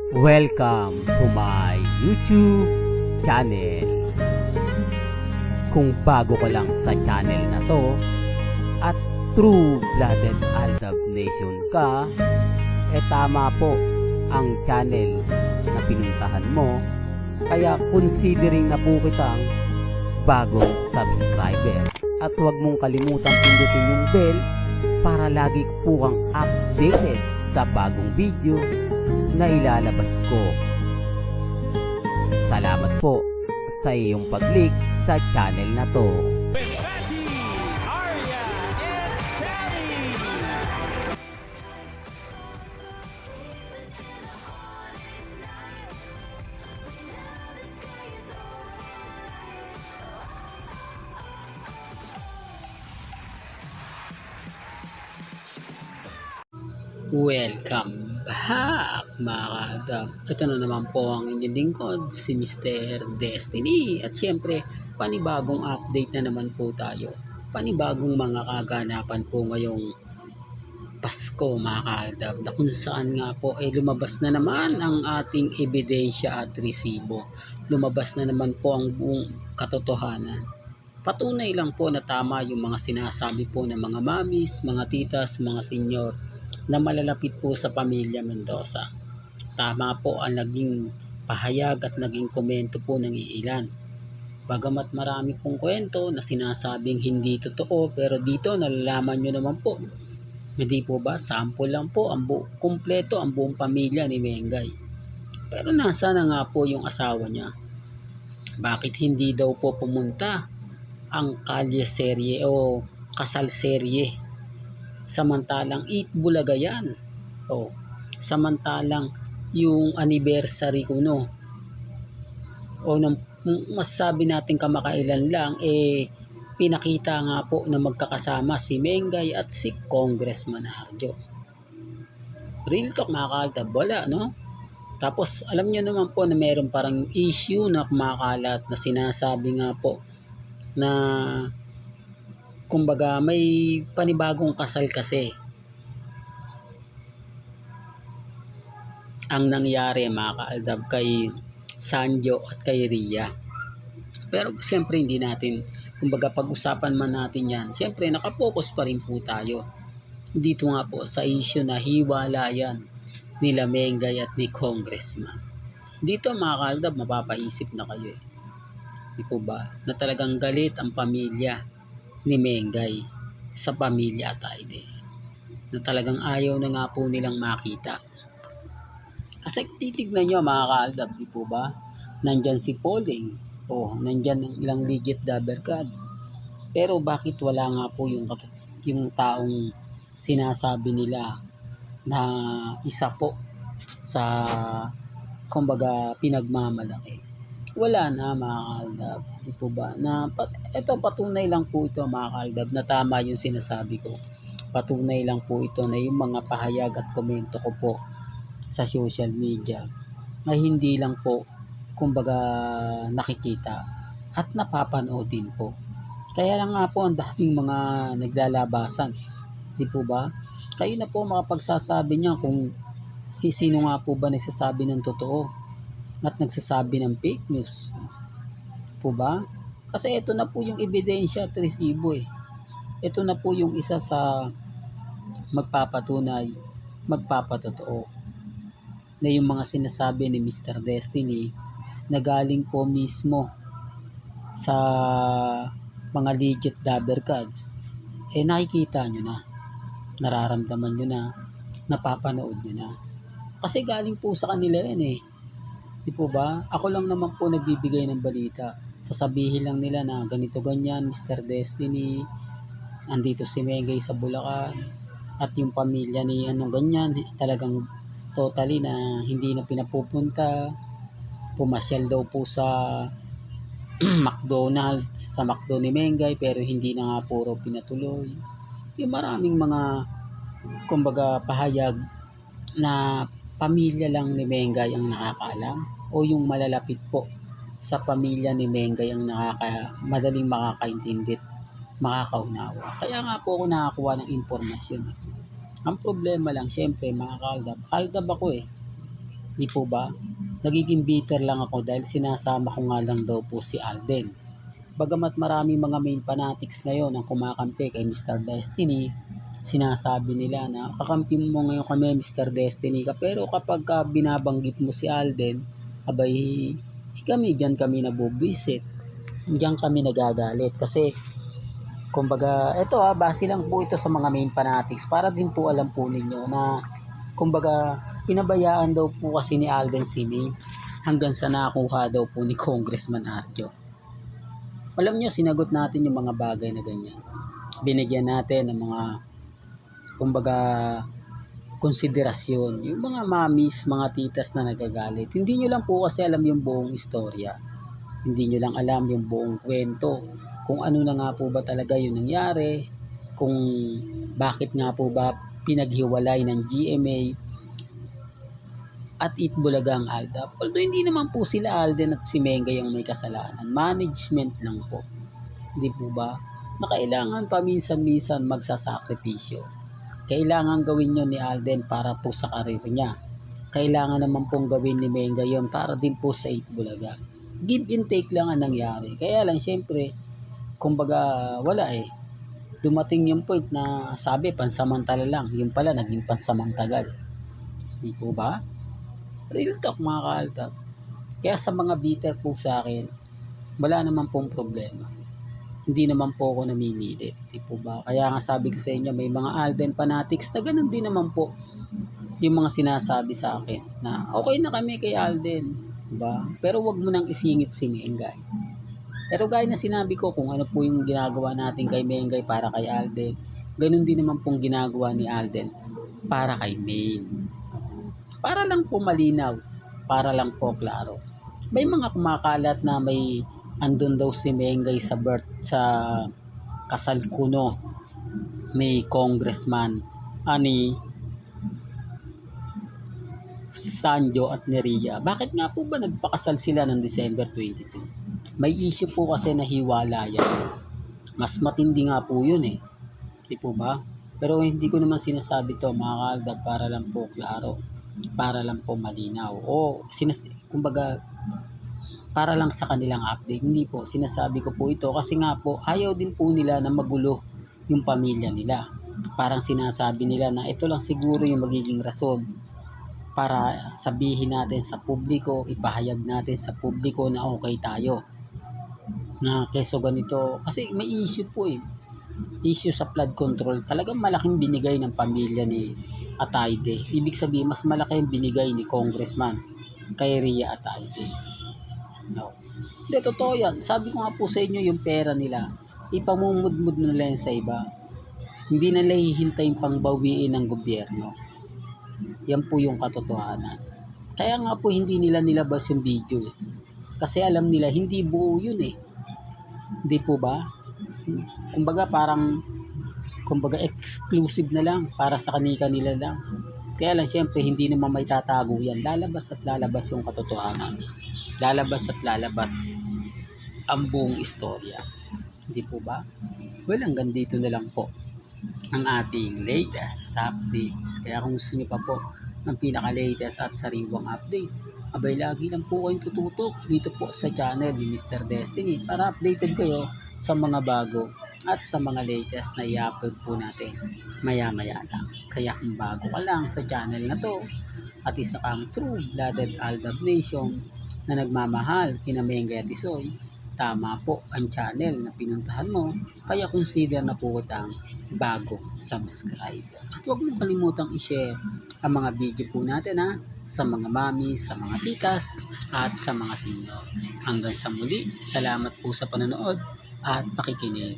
Welcome to my YouTube channel. Kung bago ka lang sa channel na to at true-blooded Aldab Nation ka, tama po ang channel na pinuntahan mo. Kaya considering na po kitang bagong subscriber. At huwag mong kalimutan pindutin yung bell para lagi po kang updated sa bagong video na ilalabas ko. Salamat po sa iyong pag-click sa channel na to. Welcome back mga kaaldab. Ito na naman po ang inyong lingkod, si Mr. Destiny. At syempre, panibagong update na naman po tayo. Panibagong mga kaganapan po ngayong Pasko mga kaaldab. Na kung saan nga po lumabas na naman ang ating ebidensya at resibo. Lumabas na naman po ang buong katotohanan. Patunay lang po na tama yung mga sinasabi po ng mga mamis, mga titas, mga senyor na malalapit po sa pamilya Mendoza. Tama po ang naging pahayag at naging komento po ng iilan. Bagamat marami pong kwento na sinasabing hindi totoo, pero dito nalalaman nyo naman po. Hindi po ba? Sample lang po, kumpleto ang buong pamilya ni Mengay. Pero nasa na nga po yung asawa niya? Bakit hindi daw po pumunta ang kalye serye o kasal serye? Samantalang 8 Bulaga yan. Samantalang yung anniversary ko masasabi natin kamakailan lang pinakita nga po na magkakasama si Mengay at si Congressman Arjo. Real talk mga kaaldab, wala no? Tapos alam nyo naman po na meron parang issue na kumakalat na sinasabi nga po na kumbaga may panibagong kasal kasi ang nangyari mga kaaldab kay Sanjo at kay Ria. Pero siyempre hindi natin, kumbaga pag-usapan man natin yan, siyempre nakapokus pa rin po tayo dito nga po sa issue na hiwalayan nila Mengay at ni Congressman. Dito mga kaaldab, mapapaisip na kayo di po ba na talagang galit ang pamilya ni Mengay sa pamilya Atayde, na talagang ayaw na nga po nilang makita. Kasi titignan nyo mga kaaldab, di po ba? Nandyan si Pauling, nandyan ang ilang legit dabber cards. Pero bakit wala nga po yung taong sinasabi nila na isa po sa kumbaga pinagmamalaki? Wala na mga kaaldab, di po ba? Ito patunay lang po ito mga kaaldab na tama yung sinasabi ko. Patunay lang po ito na yung mga pahayag at komento ko po sa social media na hindi lang po kumbaga nakikita at napapanood din po. Kaya lang nga po ang daming mga naglalabasan, di po ba? Kayo na po makapagsasabi niya kung sino nga po ba nagsasabi ng totoo at nagsasabi ng fake news po ba? Kasi ito na po yung ebidensya at resibo Ito na po yung isa sa magpapatunay, magpapatotoo na yung mga sinasabi ni Mr. Destiny na galing po mismo sa mga legit dabber cards. Nakikita nyo na, nararamdaman nyo na, napapanood nyo na. Kasi galing po sa kanila yan di po ba? Ako lang naman po nagbibigay ng balita. Sasabihin lang nila na ganito ganyan, Mr. Destiny, andito si Mengay sa Bulacan, at yung pamilya ni ganyan, talagang totally na hindi na pinapupunta. Pumasyal daw po sa McDonald's, sa McDo ni Mengay, pero hindi na nga puro pinatuloy. Yung maraming mga kumbaga pahayag na pamilya lang ni Mengay ang nakakaalam o yung malalapit po sa pamilya ni Mengay ang madaling makakaintindi, makakaunawa. Kaya nga po ako nakakuha ng informasyon Ang problema lang syempre mga kaaldab ako Di po ba? Nagiging bitter lang ako dahil sinasama ko nga lang daw po si Alden. Bagamat maraming mga main fanatics ngayon ang kumakampi kay Mr. Destiny, sinasabi nila na kakampi mo ngayon kami Mr. Destiny ka, pero kapag binabanggit mo si Alden, abay kami diyan kami nabubwisit, diyan kami nagagalit kasi kumbaga ito base lang po ito sa mga main fanatics para din po alam po ninyo na kumbaga pinabayaan daw po kasi ni Alden si May hanggang sa nakuha daw po ni Congressman Arjo. Alam nyo, sinagot natin yung mga bagay na ganyan. Binigyan natin ng mga kumbaga konsiderasyon. Yung mga mamis, mga titas na nagagalit. Hindi nyo lang po kasi alam yung buong istorya. Hindi nyo lang alam yung buong kwento. Kung ano na nga po ba talaga yung nangyari. Kung bakit nga po ba pinaghiwalay ng GMA at Itbulaga ang Aldab. Although hindi naman po sila Alden at si Mengay ang may kasalanan. Management lang po. Hindi po ba? Na kailangan paminsan-minsan magsasakripisyo. Kailangan gawin yun ni Alden para po sa karir niya. Kailangan naman pong gawin ni Mengay yun para din po sa Itbulaga. Give and take lang ang nangyari. Kaya lang syempre, kumbaga wala Dumating yung point na sabi pansamantala lang. Yung pala naging pansamantagal. Hindi po ba? Real talk mga ka-Aldab. Kaya sa mga bitter po sa akin, wala naman pong problema. Hindi naman po ako namimilit. Di po ba? Kaya nga sabi ko sa inyo, may mga Alden fanatics na ganun din naman po yung mga sinasabi sa akin na okay na kami kay Alden. Diba? Pero wag mo nang isingit si Mengay. Pero gaya na sinabi ko, kung ano po yung ginagawa natin kay Mengay para kay Alden, ganun din naman pong ginagawa ni Alden para kay May. Para lang po malinaw, para lang po klaro. May mga kumakalat na may andun daw si Mengay sa kasal kuno may congressman ani Sanjo at Neria. Bakit nga po ba nagpakasal sila ng December 22? May issue po kasi na hiwalayan. Mas matindi nga po yun Di po ba? Pero hindi ko naman sinasabi to mga ka-Aldab para lang po klaro. Para lang po malinaw. Kumbaga, para lang sa kanilang update. Hindi po, sinasabi ko po ito kasi nga po, ayaw din po nila na magulo yung pamilya nila. Parang sinasabi nila na ito lang siguro yung magiging rason para sabihin natin sa publiko, ipahayag natin sa publiko na okay tayo. Na keso ganito, kasi may issue po issue sa flood control. Talagang malaking binigay ng pamilya ni Atayde. Ibig sabihin, mas malaki yung binigay ni Congressman kay Ria Atayde. No. Hindi, totoo yan. Sabi ko nga po sa inyo, yung pera nila, ipamumudmud nila yan sa iba. Hindi na nila hihintayin pang bawiin ng gobyerno. Yan po yung katotohanan. Kaya nga po hindi nila nilabas yung video Kasi alam nila, hindi buo yun Hindi po ba? Kumbaga exclusive na lang para sa kanila lang. Kaya lang syempre hindi naman may tatago yan. Lalabas at lalabas yung katotohanan. Lalabas at lalabas ang buong istorya. Hindi po ba? Well, hanggang dito na lang po ang ating latest updates. Kaya kung gusto nyo pa po ng pinaka-latest at sariwang update, abay lagi lang po kayong tututok dito po sa channel ni Mr. Destiny para updated kayo sa mga bago at sa mga latest na i-upload po natin maya-maya lang. Kaya kung bago ka lang sa channel na to at isa kang true-blooded Aldab Nation na nagmamahal kina Mengay at Isoy, tama po ang channel na pinuntahan mo, kaya consider na po kitang bagong subscriber. At huwag mo kalimutang i-share ang mga video po natin sa mga mami, sa mga titas at sa mga senior. Hanggang sa muli, salamat po sa panonood at pakikinig.